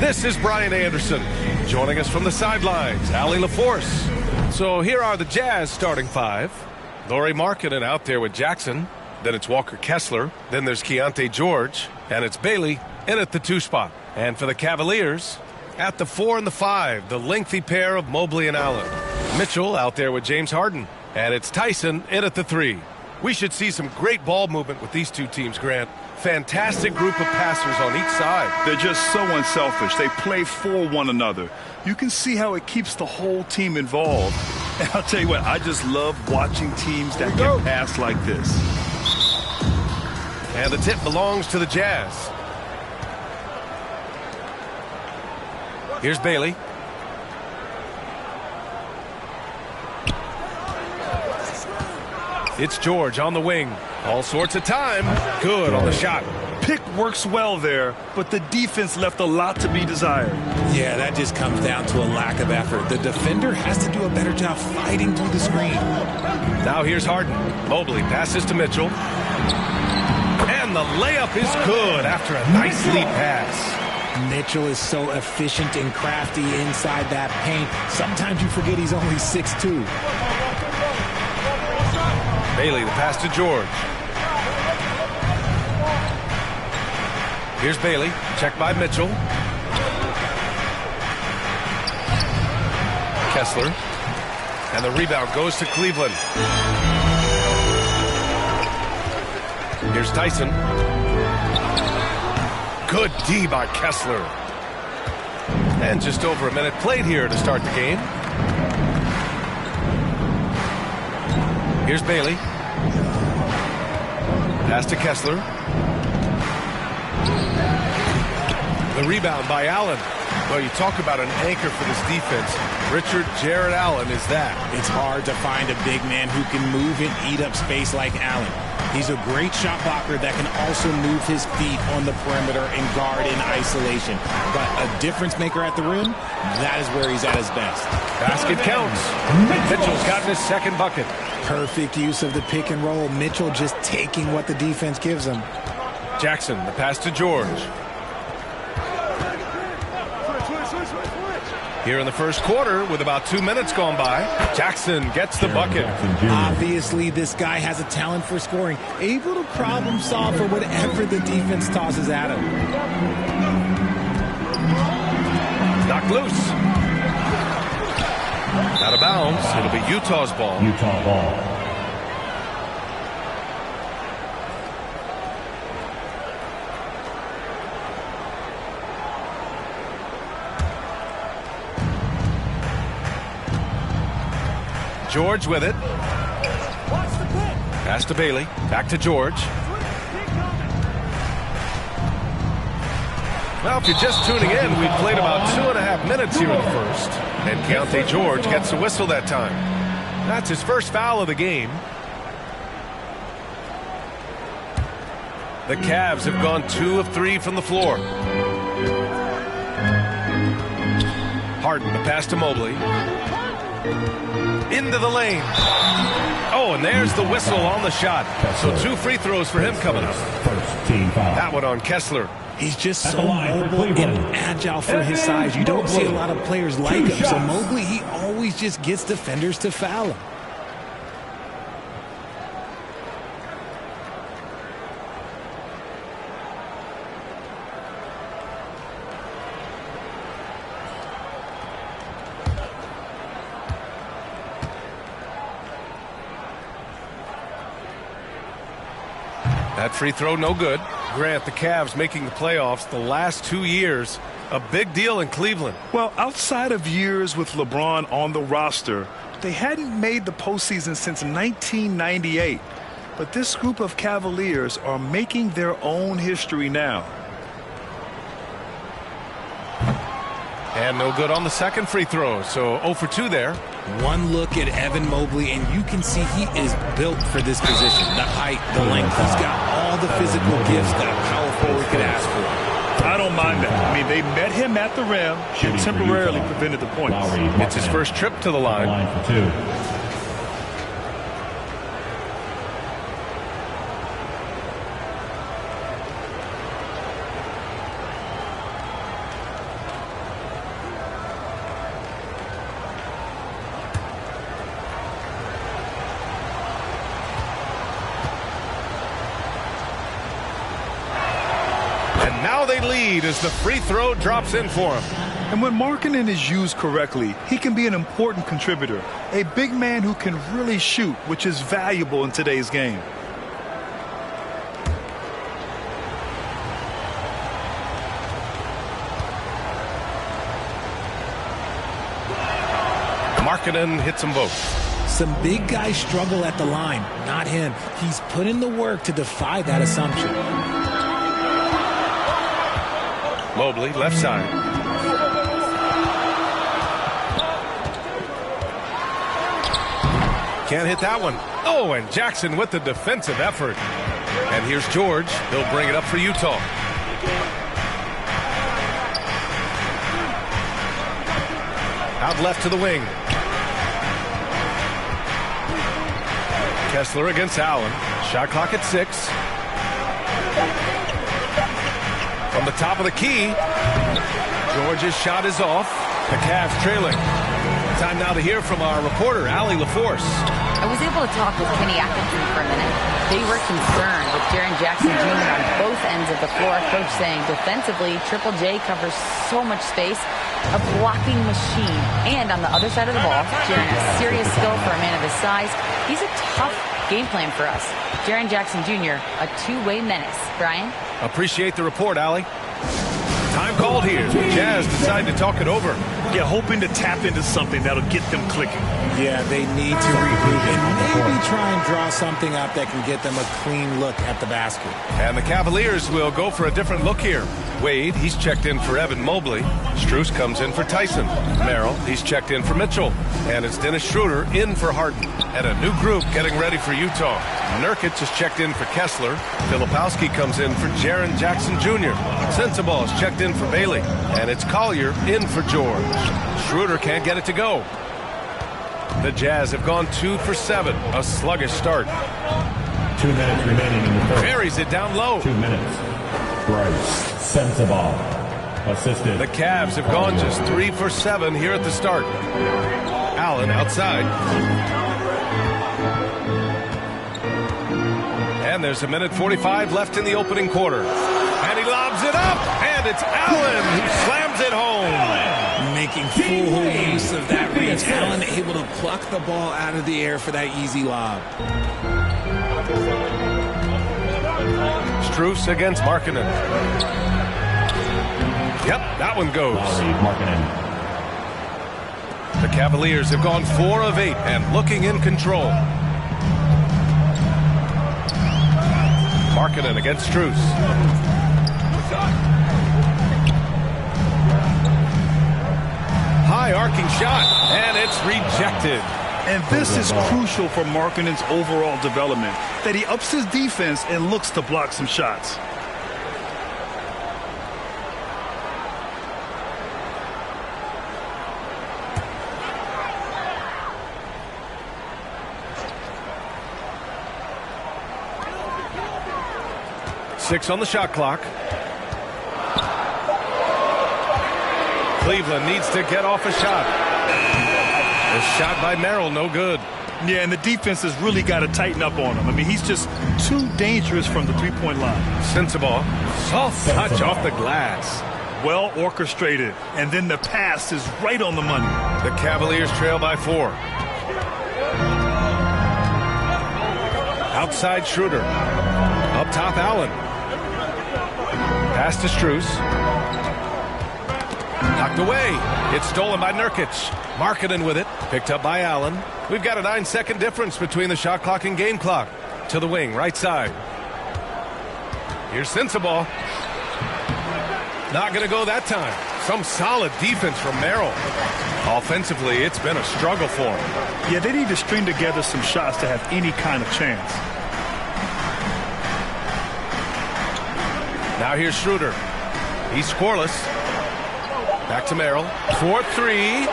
This is Brian Anderson. Joining us from the sidelines, Allie LaForce. So here are the Jazz starting five. Lauri Markkanen out there with Jackson. Then it's Walker Kessler. Then there's Keontae George. And it's Bailey in at the 2 spot. And for the Cavaliers, at the 4 and the 5, the lengthy pair of Mobley and Allen. Mitchell out there with James Harden. And it's Tyson in at the 3. We should see some great ball movement with these two teams, Grant. Fantastic group of passers on each side. They're just so unselfish. They play for one another. You can see how it keeps the whole team involved. And I'll tell you what, I just love watching teams that can pass like this. And the tip belongs to the Jazz. Here's Bailey. It's George on the wing. All sorts of time. Good on the shot. Pick works well there, but the defense left a lot to be desired. Yeah, that just comes down to a lack of effort. The defender has to do a better job fighting through the screen. Now here's Harden. Mobley passes to Mitchell. And the layup is good after a nice lead pass. Mitchell is so efficient and crafty inside that paint. Sometimes you forget he's only 6'2". Bailey, the pass to George. Here's Bailey, checked by Mitchell. Kessler. And the rebound goes to Cleveland. Here's Tyson. Good D by Kessler. And just over a minute played here to start the game. Here's Bailey. Pass to Kessler. The rebound by Allen. Well, you talk about an anchor for this defense. Richard Jared Allen is that. It's hard to find a big man who can move and eat up space like Allen. He's a great shot blocker that can also move his feet on the perimeter and guard in isolation. But a difference maker at the rim, that is where he's at his best. Basket counts. Mitchell's gotten his second bucket. Perfect use of the pick and roll. Mitchell just taking what the defense gives him. Jackson, the pass to George. Here in the first quarter, with about 2 minutes gone by, Jackson gets the bucket. Obviously, this guy has a talent for scoring, able to problem solve for whatever the defense tosses at him. Knocked loose. Out of bounds. It'll be Utah's ball. Utah ball. George with it. Pass to Bailey. Back to George. Well, if you're just tuning in, we've played about 2.5 minutes here in the first. And Keontae George gets the whistle that time. That's his first foul of the game. The Cavs have gone 2 of 3 from the floor. Harden, the pass to Mobley. Into the lane. Oh, and there's the whistle on the shot. So 2 free throws for him coming up. First team foul. That one on Kessler. He's just so mobile and agile for his size. You don't see a lot of players like him. So Mobley, he always just gets defenders to foul him. That free throw, no good. Grant, the Cavs making the playoffs the last 2 years. A big deal in Cleveland. Well, outside of years with LeBron on the roster, they hadn't made the postseason since 1998. But this group of Cavaliers are making their own history now. And no good on the second free throw. So 0 for 2 there. One look at Evan Mobley, and you can see he is built for this position. The height, the length. He's got all the physical gifts that a power forward could ask for. I don't mind that. I mean, they met him at the rim and temporarily prevented the points. It's his first trip to the line. Line for 2. now they lead as the free throw drops in for him. And when Markkanen is used correctly, he can be an important contributor. A big man who can really shoot, which is valuable in today's game. Markkanen hits them both. Some big guys struggle at the line. Not him. He's put in the work to defy that assumption. Mobley, left side. Can't hit that one. Oh, and Jackson with the defensive effort. And here's George. He'll bring it up for Utah. Out left to the wing. Kessler against Allen. Shot clock at 6. From the top of the key. George's shot is off. The Cavs trailing. Time now to hear from our reporter, Allie LaForce. I was able to talk with Kenny Atkinson for a minute. They were concerned with Jaren Jackson Jr. on both ends of the floor. Coach saying defensively, Triple J covers so much space. A blocking machine. And on the other side of the ball, Jaren has serious skill for a man of his size. He's a tough game plan for us. Jaren Jackson Jr., a two-way menace. Brian? Appreciate the report, Allie. Time called here. The Jazz decide to talk it over. Yeah, hoping to tap into something that'll get them clicking. Yeah, they need to regroup and maybe try and draw something up that can get them a clean look at the basket. And the Cavaliers will go for a different look here. Wade, he's checked in for Evan Mobley. Strus comes in for Tyson. Merrill, he's checked in for Mitchell. And it's Dennis Schroeder in for Harden. And a new group getting ready for Utah. Nurkic is checked in for Kessler. Filipowski comes in for Jaren Jackson Jr. Sensabaugh is checked in for Bailey. And it's Collier in for George. Schroeder can't get it to go. The Jazz have gone 2 for 7. A sluggish start. 2 minutes remaining in the third. Buries it down low. 2 minutes. Bryce Sensabaugh assisted. The Cavs have gone just 3 for 7 here at the start. Allen outside. And there's 1:45 left in the opening quarter. And he lobs it up. And it's Allen who slams it home. Making full use of that reach. Allen able to pluck the ball out of the air for that easy lob. Strus against Markkanen. Yep, that one goes. The Cavaliers have gone 4 of 8 and looking in control. Markkanen against Strus. High arcing shot, and it's rejected. And this is crucial for Markkanen's overall development, that he ups his defense and looks to block some shots. Six on the shot clock. Cleveland needs to get off a shot. A shot by Merrill, no good. Yeah, and the defense has really got to tighten up on him. I mean, he's just too dangerous from the three-point line. Sensabaugh, soft touch off the glass. Well orchestrated, and then the pass is right on the money. The Cavaliers trail by 4. Outside Schroeder. Up top Allen. Pass to Strus. Knocked away. It's stolen by Nurkic. Markkanen with it. Picked up by Allen. We've got a 9-second difference between the shot clock and game clock. To the wing, right side. Here's Sensabaugh. Not going to go that time. Some solid defense from Merrill. Offensively, it's been a struggle for him. Yeah, they need to string together some shots to have any kind of chance. Now here's Schroeder. He's scoreless. Back to Merrill. 4-3.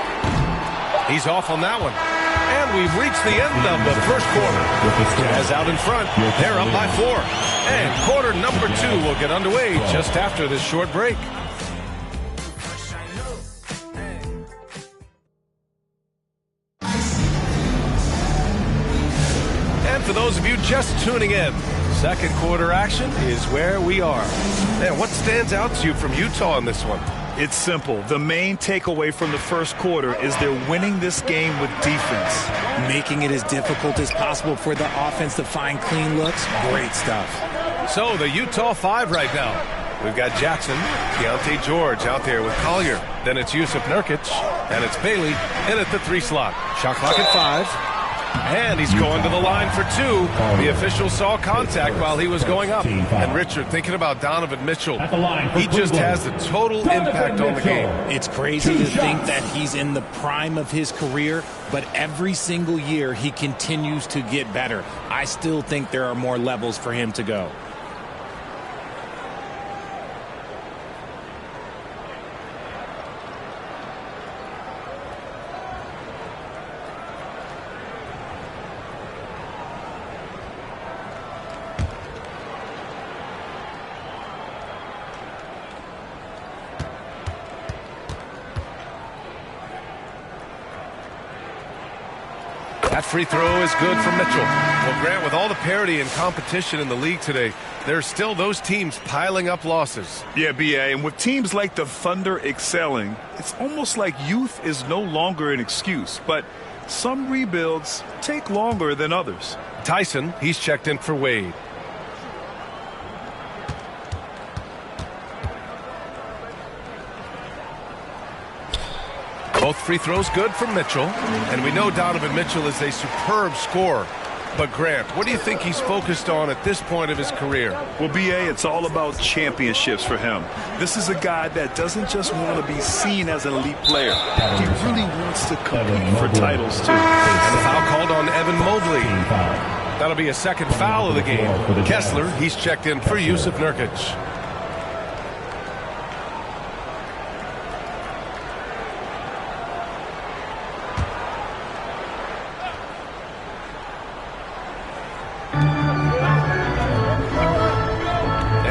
He's off on that one. And we've reached the end of the first quarter. Jazz out in front. They're up by 4. And quarter number 2 will get underway just after this short break. And for those of you just tuning in, Second quarter action is where we are. Man, what stands out to you from Utah in this one? It's simple. The main takeaway from the first quarter is they're winning this game with defense. Making it as difficult as possible for the offense to find clean looks. Great stuff. So the Utah 5 right now. We've got Jackson, Keontae George out there with Collier. Then it's Yusuf Nurkic, and it's Bailey in at the 3 slot. Shot clock at 5. And he's going to the line for 2. The official saw contact while he was going up. And Richard, thinking about Donovan Mitchell, he just has the total impact on the game. It's crazy to think that he's in the prime of his career, but every single year he continues to get better. I still think there are more levels for him to go. That free throw is good from Mitchell. Well, Grant, with all the parity and competition in the league today, there's still those teams piling up losses. Yeah, B.A., and with teams like the Thunder excelling, it's almost like youth is no longer an excuse. But some rebuilds take longer than others. Tyson, he's checked in for Wade. Both free throws good from Mitchell. And we know Donovan Mitchell is a superb scorer. But Grant, what do you think he's focused on at this point of his career? Well, B.A., it's all about championships for him. This is a guy that doesn't just want to be seen as an elite player. He really wants to compete for titles, too. And a foul called on Evan Mobley. That'll be a second foul of the game. Kessler, he's checked in for Yusuf Nurkic.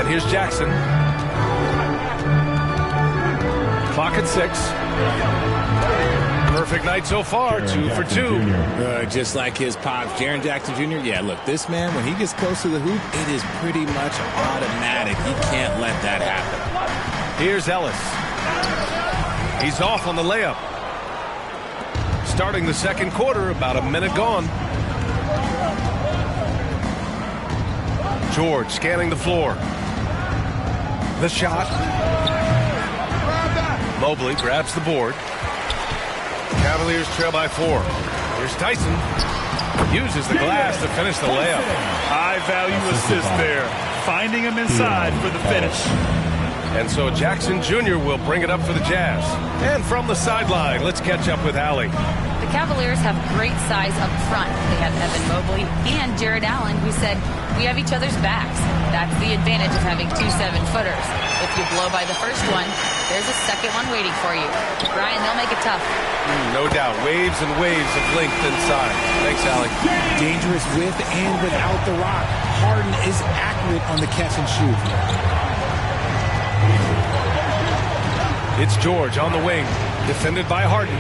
Here's Jackson. Clock at 6. Perfect night so far, 2 for 2. Just like his pops, Jaren Jackson Jr. Yeah, look, this man, when he gets close to the hoop, it is pretty much automatic. He can't let that happen. Here's Ellis. He's off on the layup. Starting the second quarter, about a minute gone. George scanning the floor. The shot. Mobley grabs the board. Cavaliers trail by 4. Here's Tyson. Uses the glass to finish the layup. High value assist there. Finding him inside for the finish. And so Jackson Jr. will bring it up for the Jazz. And from the sideline, let's catch up with Allie. The Cavaliers have great size up front. They have Evan Mobley and Jared Allen, who said, "We have each other's backs." That's the advantage of having 2 7-footers. If you blow by the first one, there's a second one waiting for you. Brian, they'll make it tough. No doubt. Waves and waves of length inside. Thanks, Allie. Dangerous with and without the rock. Harden is accurate on the catch and shoot. It's George on the wing. Defended by Harden.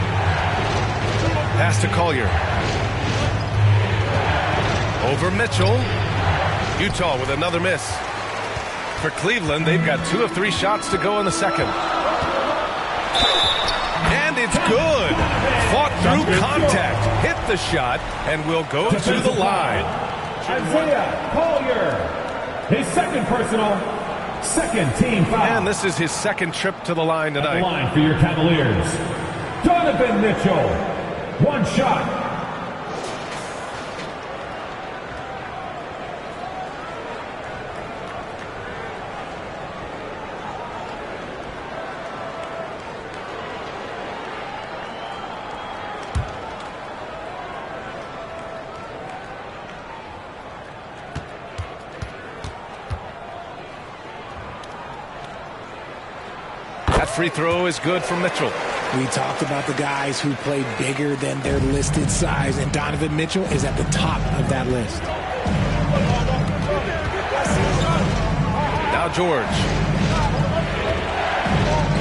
Pass to Collier. Over Mitchell. Utah with another miss. For Cleveland, they've got 2 of 3 shots to go in the second. And it's good. Fought through contact. Hit the shot and will go to the line. Isaiah Collier, his second personal, second team foul. And this is his second trip to the line tonight. At the line for your Cavaliers, Donovan Mitchell, 1 shot. Free throw is good from Mitchell. We talked about the guys who played bigger than their listed size, and Donovan Mitchell is at the top of that list. Now George.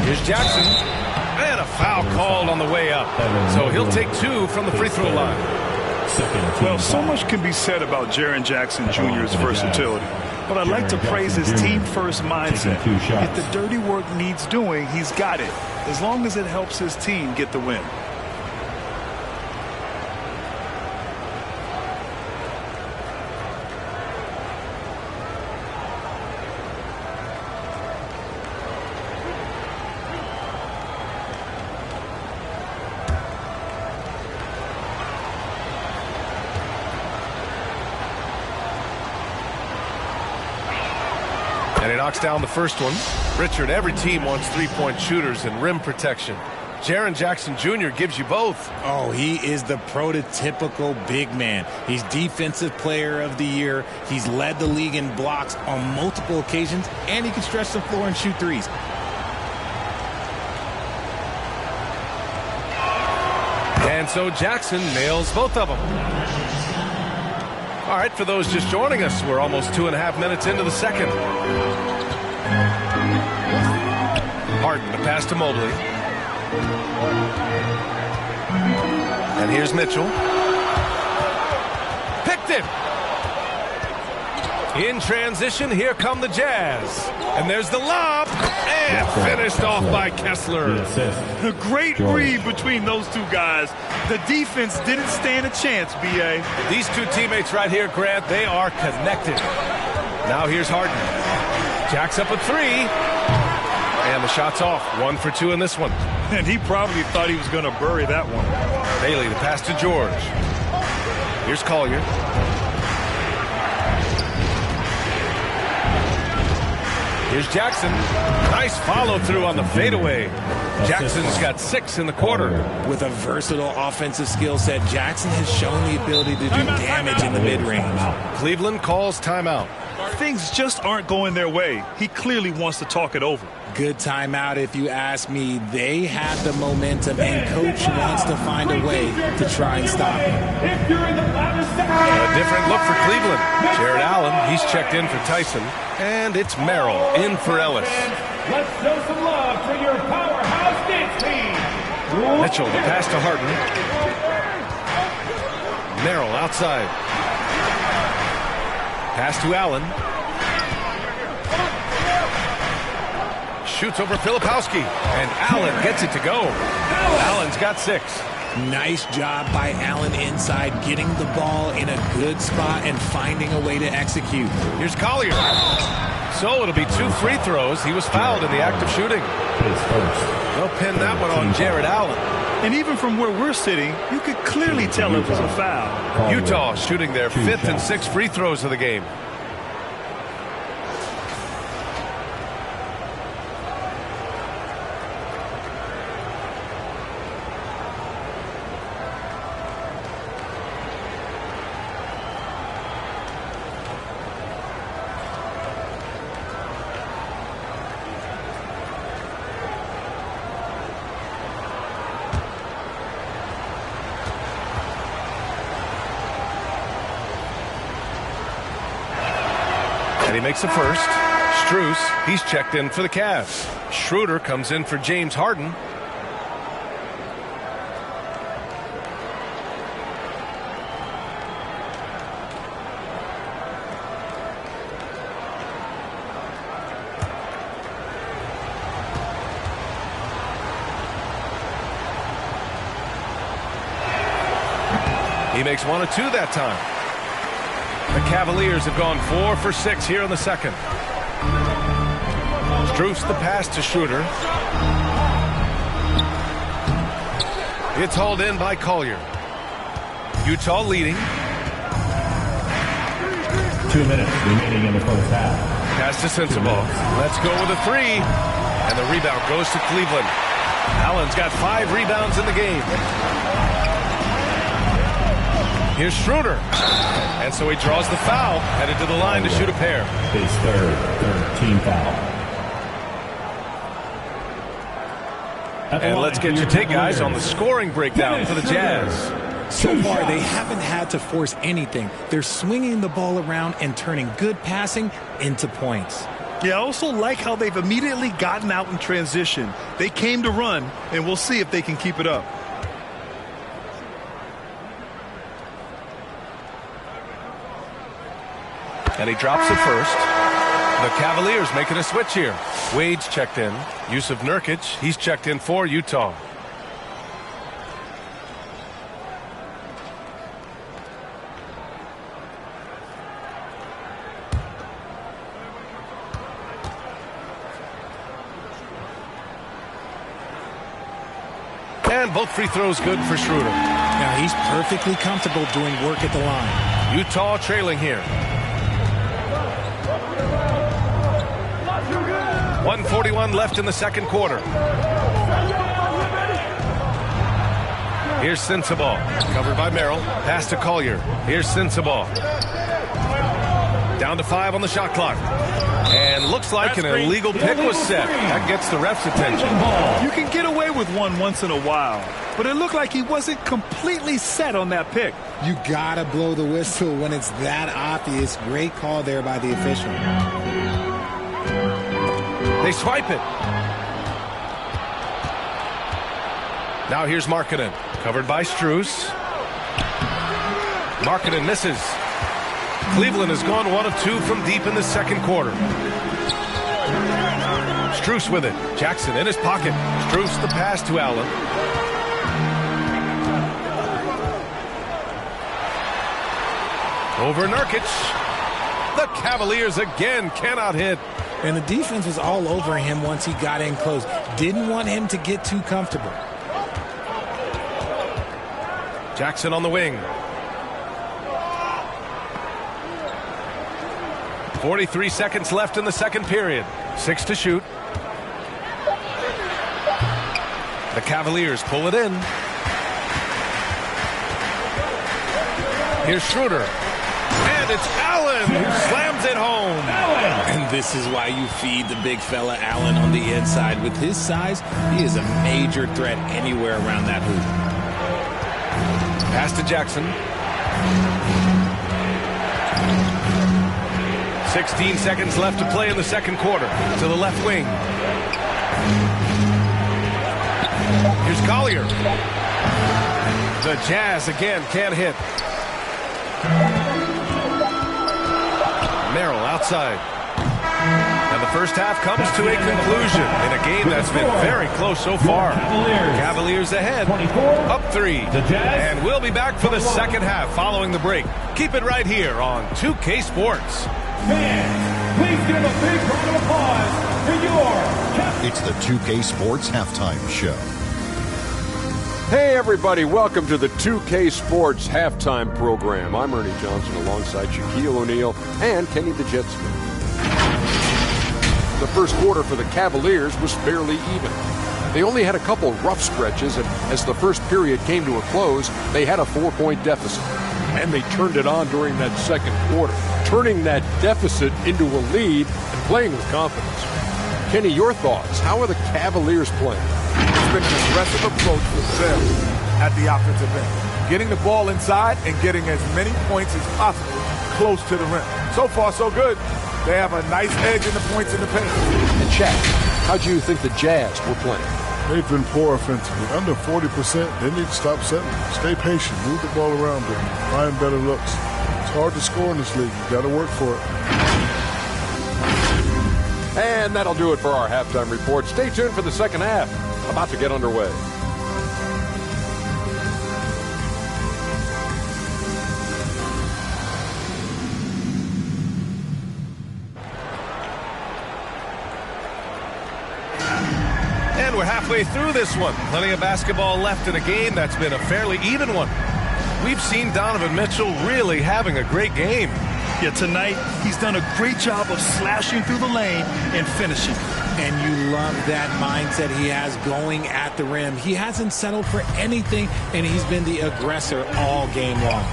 Here's Jackson. And a foul called on the way up. So he'll take 2 from the free throw line. Well, so much can be said about Jaren Jackson Jr.'s versatility, but I'd like to praise his team-first mindset. If the dirty work needs doing, he's got it, as long as it helps his team get the win. And he knocks down the first one. Richard, every team wants three-point shooters and rim protection. Jaren Jackson Jr. gives you both. Oh, he is the prototypical big man. He's Defensive Player of the Year. He's led the league in blocks on multiple occasions, and he can stretch the floor and shoot threes. And so Jackson nails both of them. All right, for those just joining us, we're almost 2.5 minutes into the second. Harden, the pass to Mobley. And here's Mitchell. Picked it. In transition, here come the Jazz. And there's the lob. And finished off by Kessler. A great read between those two guys. The defense didn't stand a chance, B.A. These two teammates right here, Grant, they are connected. Now here's Harden. Jacks up a three. And the shot's off. 1 for 2 in this one. And he probably thought he was going to bury that one. Bailey, the pass to George. Here's Collier. Here's Jackson. Nice follow-through on the fadeaway. Jackson's got 6 in the quarter. With a versatile offensive skill set, Jackson has shown the ability to do damage in the mid-range. Cleveland calls timeout. Things just aren't going their way. He clearly wants to talk it over. Good timeout if you ask me. They have the momentum, and Coach wants to find a way to try and stop him. A different look for Cleveland. Jared Allen, he's checked in for Tyson. And it's Merrill in for Ellis. Let's show some love for your powerhouse dance team. Mitchell, the pass to Harden. Merrill outside. Pass to Allen. Shoots over Filipowski. And Allen gets it to go. Allen's got 6. Nice job by Allen inside, getting the ball in a good spot and finding a way to execute. Here's Collier. So it'll be 2 free throws. He was fouled in the act of shooting. They'll pin that one on Jared Allen. And even from where we're sitting, you could clearly tell it was a foul. Utah shooting their 5th and 6th free throws of the game. He makes a first. Strus, he's checked in for the Cavs. Schroeder comes in for James Harden. He makes 1 of 2 that time. The Cavaliers have gone 4 for 6 here in the second. Strus the pass to Schroeder. It's hauled in by Collier. Utah leading. 2 minutes remaining in the first half. Pass to Sensabaugh. Let's go with a 3. And the rebound goes to Cleveland. Allen's got 5 rebounds in the game. Here's Schroeder. And so he draws the foul, headed to the line to shoot a pair. His third team foul. And let's get your take, guys, on the scoring breakdown for the Jazz. So far, they haven't had to force anything. They're swinging the ball around and turning good passing into points. Yeah, I also like how they've immediately gotten out in transition. They came to run, and we'll see if they can keep it up. And he drops it first. The Cavaliers making a switch here. Wade's checked in. Yusuf Nurkic, he's checked in for Utah. And both free throws good for Schroeder. Now he's perfectly comfortable doing work at the line. Utah trailing here. 1:41 left in the second quarter. Here's Sensabaugh. Covered by Merrill. Pass to Collier. Here's Sensabaugh. Down to 5 on the shot clock. And looks like an illegal pick was set. That gets the ref's attention. You can get away with one once in a while, but it looked like he wasn't completely set on that pick. You gotta blow the whistle when it's that obvious. Great call there by the official. They swipe it. Now here's Markkanen. Covered by Strus. Markkanen misses. Cleveland has gone 1 of 2 from deep in the second quarter. Strus with it. Jackson in his pocket. Strus the pass to Allen. Over Nurkic. The Cavaliers again cannot hit. And the defense was all over him once he got in close. Didn't want him to get too comfortable. Jackson on the wing. 43 seconds left in the second period. 6 to shoot. The Cavaliers pull it in. Here's Schroeder. And it's Allen who slams it home. And this is why you feed the big fella Allen on the inside. With his size, he is a major threat anywhere around that hoop. Pass to Jackson. 16 seconds left to play in the second quarter. To the left wing. Here's Collier. The Jazz again can't hit. Merrill outside. And the first half comes to a conclusion in a game that's been very close so far. Cavaliers ahead, up 3. And we'll be back for the second half following the break. Keep it right here on 2K Sports. Fans, please give a big round of applause for your... It's the 2K Sports Halftime Show. Hey everybody, welcome to the 2K Sports Halftime Program. I'm Ernie Johnson alongside Shaquille O'Neal and Kenny the Jet Smith. The first quarter for the Cavaliers was fairly even. They only had a couple rough stretches, and as the first period came to a close, they had a 4-point deficit. And they turned it on during that second quarter, turning that deficit into a lead and playing with confidence. Kenny, your thoughts? How are the Cavaliers playing? It's been an aggressive approach with them at the offensive end. Getting the ball inside and getting as many points as possible close to the rim. So far, so good. They have a nice edge in the points in the paint. And Shaq, how do you think the Jazz were playing? They've been poor offensively. Under 40%, they need to stop settling. Stay patient. Move the ball around them. Find better looks. It's hard to score in this league. You got to work for it. And that'll do it for our halftime report. Stay tuned for the second half. About to get underway. And we're halfway through this one. Plenty of basketball left in a game that's been a fairly even one. We've seen Donovan Mitchell really having a great game. Yeah, tonight he's done a great job of slashing through the lane and finishing. And you love that mindset he has going at the rim. He hasn't settled for anything, and he's been the aggressor all game long.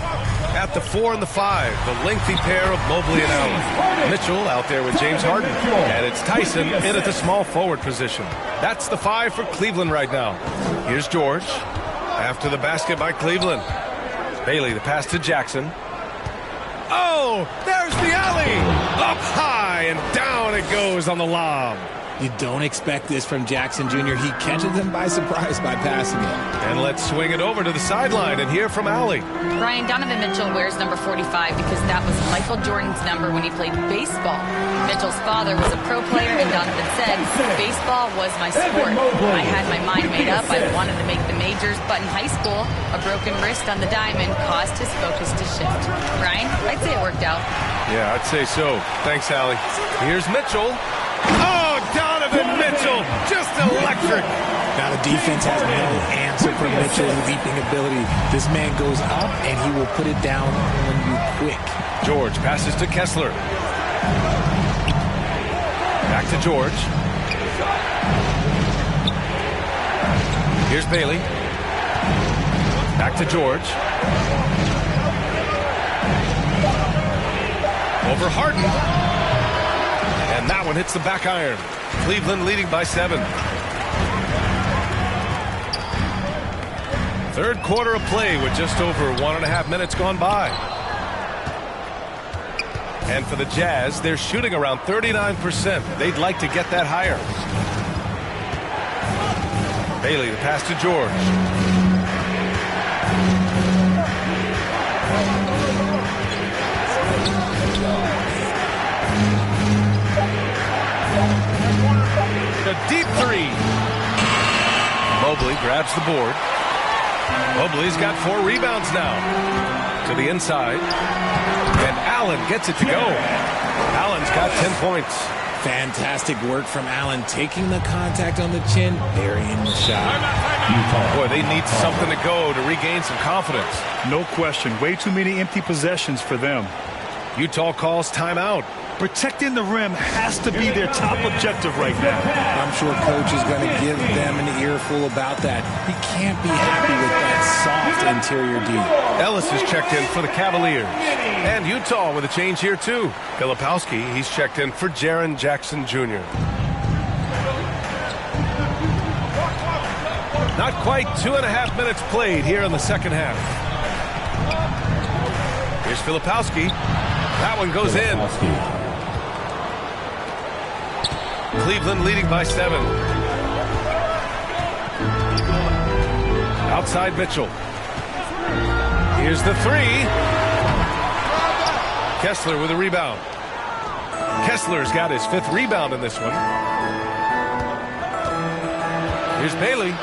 At the 4 and the 5, the lengthy pair of Mobley and Allen. Mitchell out there with James Harden. And it's Tyson in at the small forward position. That's the 5 for Cleveland right now. Here's George. After the basket by Cleveland. Bailey, the pass to Jackson. Oh, there's the alley. Up high and down it goes on the lob. You don't expect this from Jackson Jr. He catches them by surprise by passing it. And let's swing it over to the sideline and hear from Allie. Brian, Donovan Mitchell wears number 45 because that was Michael Jordan's number when he played baseball. Mitchell's father was a pro player, and Donovan said, baseball was my sport. I had my mind made up. I wanted to make the majors, but in high school, a broken wrist on the diamond caused his focus to shift. Brian, I'd say it worked out. Yeah, I'd say so. Thanks, Allie. Here's Mitchell. Oh, Donovan Mitchell, just electric. Now the defense has no answer for Mitchell's leaping ability. This man goes up, and he will put it down on you quick. George passes to Kessler. Back to George. Here's Bailey. Back to George. Over Harden. And that one hits the back iron. Cleveland leading by 7. Third quarter of play with just over 1.5 minutes gone by. And for the Jazz, they're shooting around 39%. They'd like to get that higher. Bailey, the pass to George. A deep three. Mobley grabs the board. Mobley's got 4 rebounds now. To the inside. And Allen gets it to go. Allen's got 10 points. Fantastic work from Allen, taking the contact on the chin, burying the shot. Boy, they need something to go to regain some confidence. No question. Way too many empty possessions for them. Utah calls timeout. Protecting the rim has to be their top objective right now. I'm sure coach is going to give them an earful about that. He can't be happy with that soft interior D. Ellis is checked in for the Cavaliers. And Utah with a change here, too. Filipowski, he's checked in for Jaren Jackson Jr. Not quite 2.5 minutes played here in the second half. Here's Filipowski. That one goes in. Cleveland leading by 7. Outside Mitchell. Here's the 3. Kessler with a rebound. Kessler's got his 5th rebound in this one. Here's Bailey.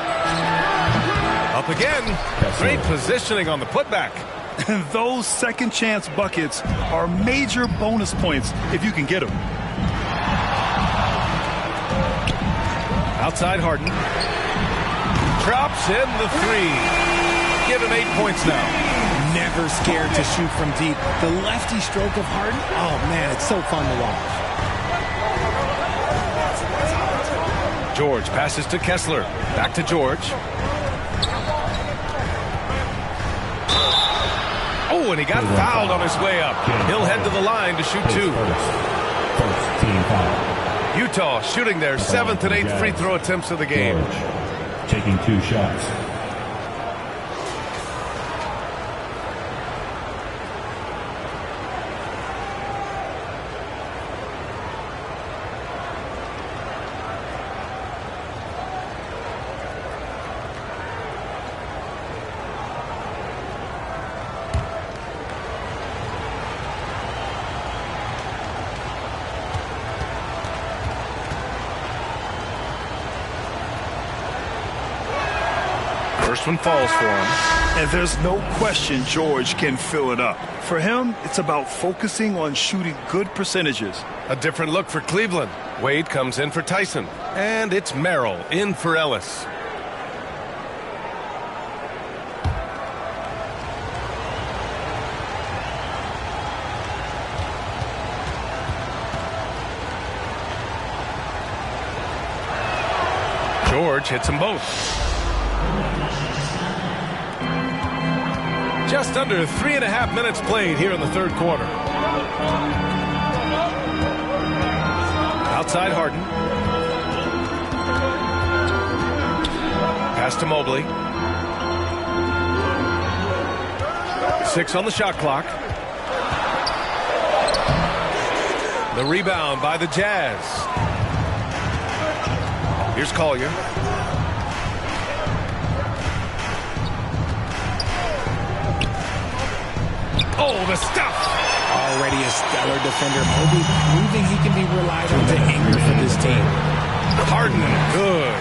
Up again. Great positioning on the putback. And those second chance buckets are major bonus points if you can get them. Outside Harden. Drops in the 3. Give him 8 points now. Never scared to shoot from deep. The lefty stroke of Harden, oh man, it's so fun to watch. George passes to Kessler. Back to George. Oh, and he got fouled on his way up. He'll head to the line to shoot 2. First team foul. Utah shooting their 7th and 8th free throw attempts of the game. George taking 2 shots. First one falls for him. And there's no question George can fill it up. For him, it's about focusing on shooting good percentages. A different look for Cleveland. Wade comes in for Tyson. And it's Merrill in for Ellis. George hits them both. Just under 3.5 minutes played here in the third quarter. Outside Harden. Pass to Mobley. 6 on the shot clock. The rebound by the Jazz. Here's Collier. Oh, the stuff! Already a stellar defender. Mobley proving he can be relied on to anchor for this team. Harden, good.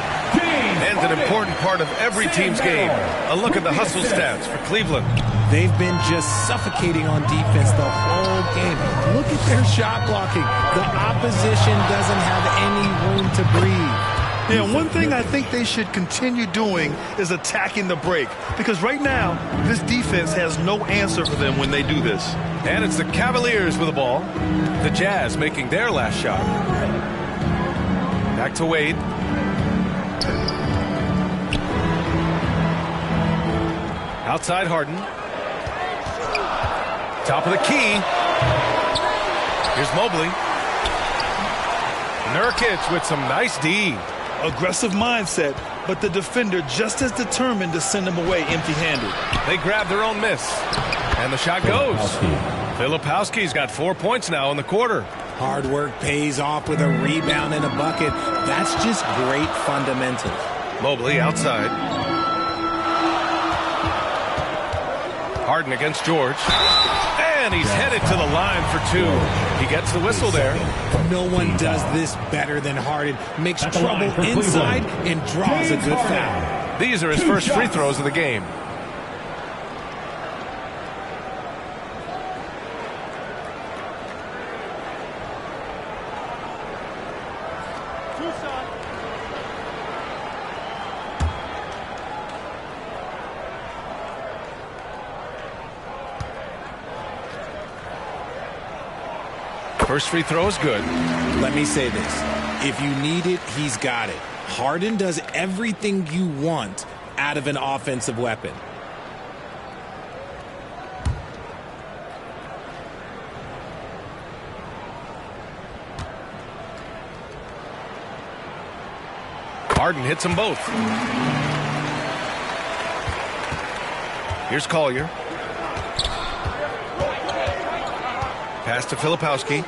And an important part of every team's game. A look at the hustle stats for Cleveland. They've been just suffocating on defense the whole game. Look at their shot blocking. The opposition doesn't have any room to breathe. Yeah, one thing I think they should continue doing is attacking the break. Because right now, this defense has no answer for them when they do this. And it's the Cavaliers with the ball. The Jazz making their last shot. Back to Wade. Outside Harden. Top of the key. Here's Mobley. Nurkic with some nice D. Aggressive mindset, but the defender just as determined to send him away empty-handed. They grab their own miss. And the shot goes. Filipowski's got 4 points now in the quarter. Hard work pays off with a rebound and a bucket. That's just great fundamentals. Mobley outside. Harden against George. And he's headed to the line for two. He gets the whistle there. No one does this better than Harden. Makes trouble inside and draws a good foul. These are his first free throws of the game. First free throw is good. Let me say this. If you need it, he's got it. Harden does everything you want out of an offensive weapon. Harden hits them both. Here's Collier. Pass to Filipowski.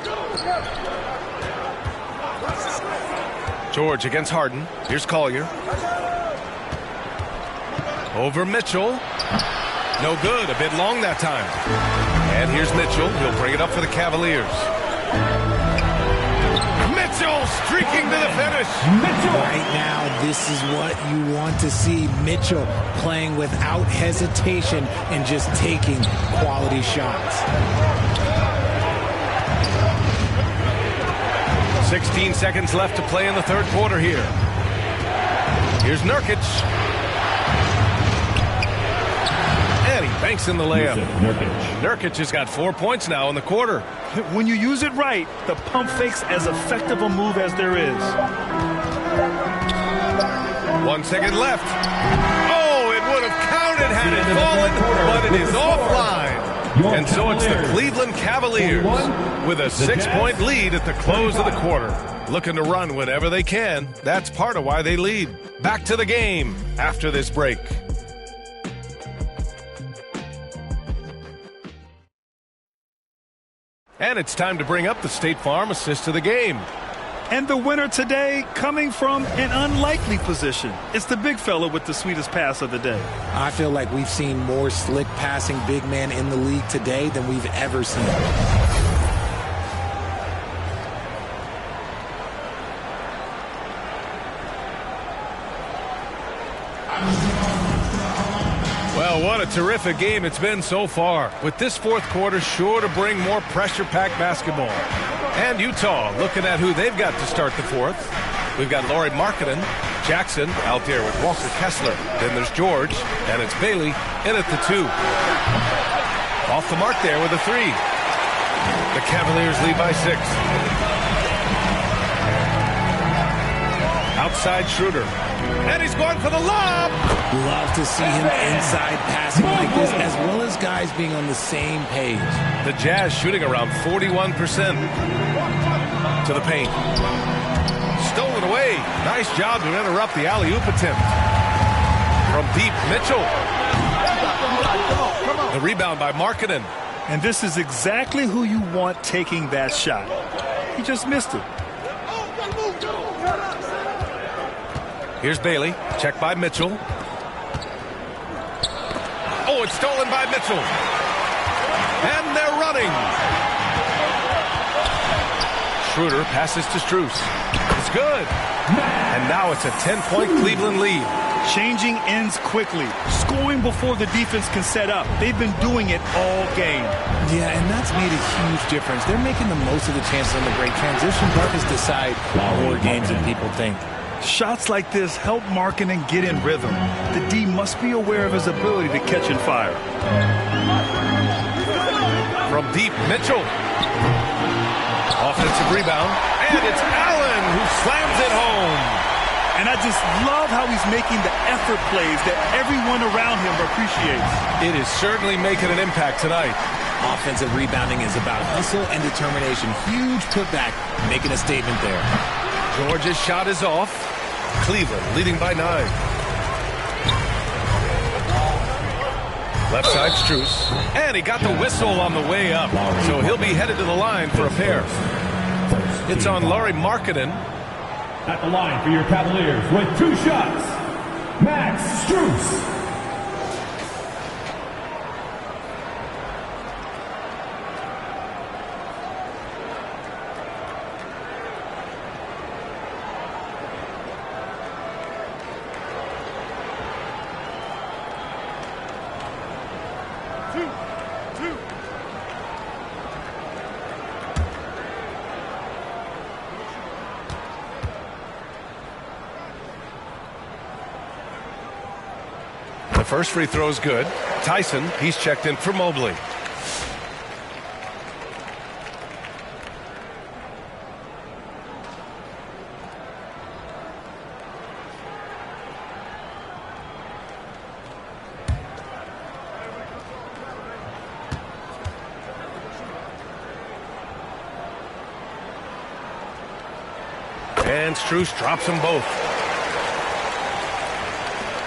George against Harden. Here's Collier. Over Mitchell. No good. A bit long that time. And here's Mitchell. He'll bring it up for the Cavaliers. Mitchell streaking to the finish. Right now, this is what you want to see. Mitchell playing without hesitation and just taking quality shots. 16 seconds left to play in the third quarter here. Here's Nurkic. And he banks in the layup. Nurkic has got 4 points now in the quarter. When you use it right, the pump fake's as effective a move as there is. 1 second left. Oh, it would have counted had it fallen, but it is offline. And so it's the Cleveland Cavaliers with a 6-point lead at the close of the quarter. Looking to run whenever they can. That's part of why they lead. Back to the game after this break. And it's time to bring up the State Farm assist of the game. And the winner today coming from an unlikely position. It's the big fella with the sweetest pass of the day. I feel like we've seen more slick passing big man in the league today than we've ever seen. Well, what a terrific game it's been so far. With this fourth quarter sure to bring more pressure-packed basketball. And Utah looking at who they've got to start the fourth. We've got Lauri Markkanen, Jackson out there with Walker Kessler. Then there's George, and it's Bailey in at the 2. Off the mark there with a 3. The Cavaliers lead by 6. Outside Schroeder. And he's going for the lob. Love to see him inside passing like this, as well as guys being on the same page. The Jazz shooting around 41% to the paint. Stolen away. Nice job to interrupt the alley-oop attempt. From deep, Mitchell. The rebound by Markkanen. And this is exactly who you want taking that shot. He just missed it. Here's Bailey. Checked by Mitchell. Oh, it's stolen by Mitchell. And they're running. Schroeder passes to Strus. It's good. And now it's a 10-point Cleveland lead. Changing ends quickly. Scoring before the defense can set up. They've been doing it all game. Yeah, and that's made a huge difference. They're making the most of the chances on the break. Transition buckets decide more games than people think. Shots like this help Markkanen get in rhythm. The D must be aware of his ability to catch and fire. From deep, Mitchell. Offensive rebound. And it's Allen who slams it home. And I just love how he's making the effort plays that everyone around him appreciates. It is certainly making an impact tonight. Offensive rebounding is about hustle and determination. Huge putback, making a statement there. George's shot is off. Cleveland leading by 9. Left side, Strus. And he got the whistle on the way up. So he'll be headed to the line for a pair. It's on Lauri Markkanen. At the line for your Cavaliers with 2 shots, Max Strus. The first free throw is good. Tyson, he's checked in for Mobley. And Strus drops them both.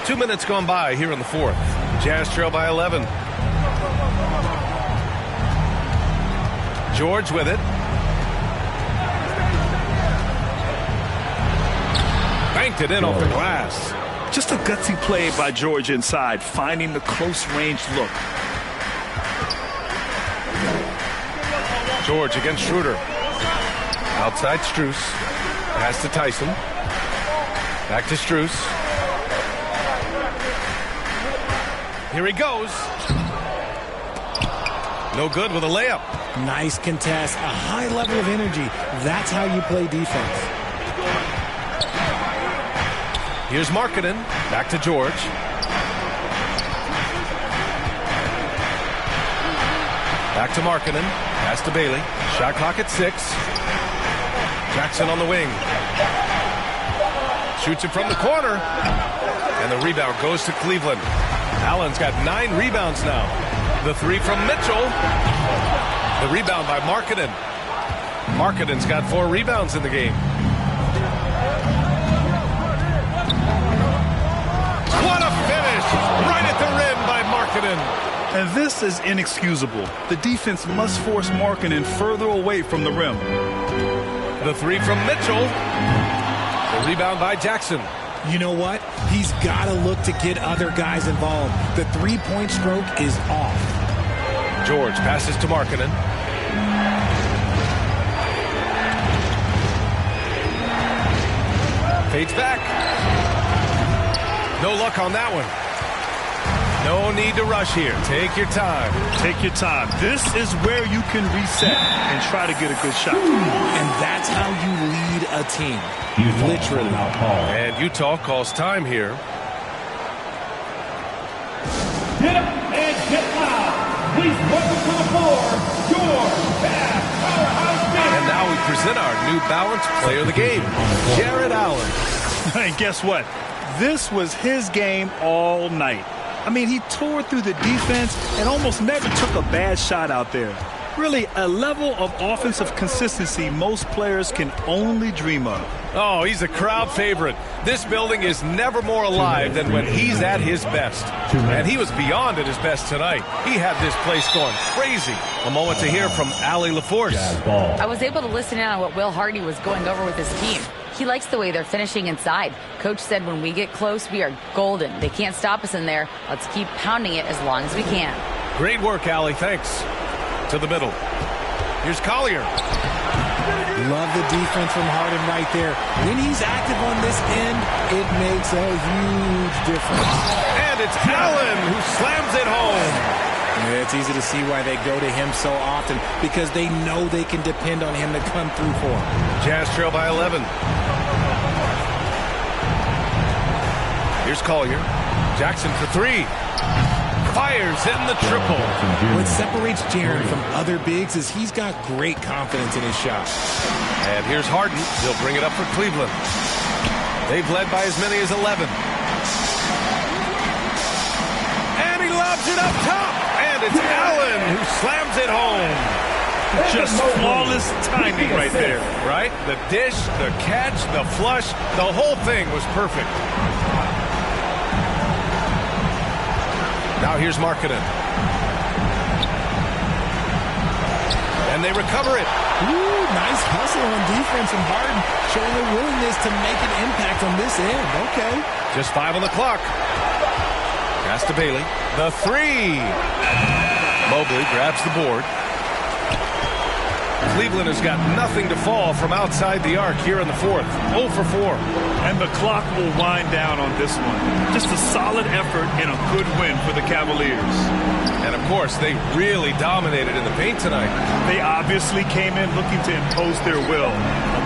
2 minutes gone by here in the fourth. Jazz trail by 11. George with it. Banked it in off the glass. Just a gutsy play by George inside, finding the close range look. George against Schroeder. Outside Strus. Pass to Tyson. Back to Strus. Here he goes. No good with a layup. Nice contest, a high level of energy. That's how you play defense. Here's Markkanen. Back to George. Back to Markkanen. Pass to Bailey. Shot clock at 6. Jackson on the wing. Shoots it from the corner. And the rebound goes to Cleveland. Allen's got 9 rebounds now. The 3 from Mitchell. The rebound by Markkanen. Markkanen's got 4 rebounds in the game. What a finish! Right at the rim by Markkanen. And this is inexcusable. The defense must force Markkanen further away from the rim. The 3 from Mitchell. The rebound by Jackson. You know what? He's got to look to get other guys involved. The three-point stroke is off. George passes to Markkanen. Fades back. No luck on that one. No need to rush here. Take your time. Take your time. This is where you can reset and try to get a good shot. And that's how you lead a team. Literally. And Utah calls time here. Get up and get loud. Please welcome to the floor, your Cavs powerhouse team. And now we present our New Balance player of the game, Jared Allen. And guess what? This was his game all night. I mean, he tore through the defense and almost never took a bad shot out there. Really, a level of offensive consistency most players can only dream of. Oh, he's a crowd favorite. This building is never more alive than when he's at his best. And he was beyond at his best tonight. He had this place going crazy. A moment to hear from Allie LaForce. I was able to listen in on what Will Hardy was going over with his team. He likes the way they're finishing inside. Coach said when we get close, we are golden. They can't stop us in there. Let's keep pounding it as long as we can. Great work, Allie. Thanks. To the middle. Here's Collier. Love the defense from Harden right there. When he's active on this end, it makes a huge difference. And it's Allen who slams it home. Yeah, it's easy to see why they go to him so often, because they know they can depend on him to come through for them. Jazz trail by 11. Here's Collier. Jackson for three. Fires hitting the triple. What separates Jaren from other bigs is he's got great confidence in his shot. And here's Harden. He'll bring it up for Cleveland. They've led by as many as 11. And he lobs it up top. And it's Allen who slams it home. Just flawless timing right there. Right? The dish, the catch, the flush, the whole thing was perfect. Now here's Markkanen. And they recover it. Ooh, nice hustle on defense from Harden, showing a willingness to make an impact on this end. Okay. Just 5 on the clock. Pass to Bailey. The three. Mobley grabs the board. Cleveland has got nothing to fall from outside the arc here in the fourth. 0 for 4. And the clock will wind down on this one. Just a solid effort and a good win for the Cavaliers. And, of course, they really dominated in the paint tonight. They obviously came in looking to impose their will,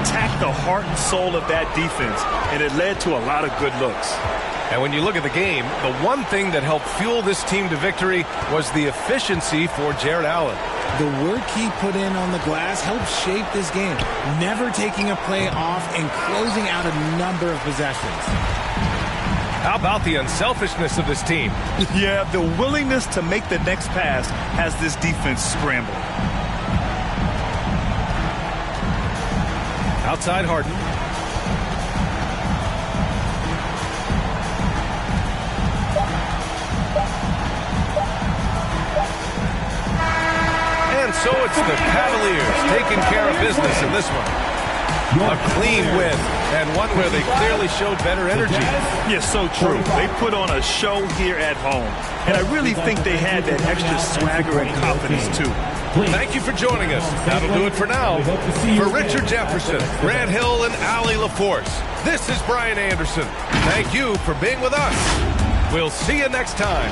attack the heart and soul of that defense, and it led to a lot of good looks. And when you look at the game, the one thing that helped fuel this team to victory was the efficiency for Jared Allen. The work he put in on the glass helped shape this game, never taking a play off and closing out a number of possessions. How about the unselfishness of this team? Yeah, the willingness to make the next pass has this defense scrambled. Outside Harden. And so it's the Cavaliers taking care of business in this one. A clean win, and one where they clearly showed better energy. Yeah, so true. They put on a show here at home, and I really think they had that extra swagger and confidence, too. Thank you for joining us. That'll do it for now. For Richard Jefferson, Grant Hill, and Allie LaForce, this is Brian Anderson. Thank you for being with us. We'll see you next time.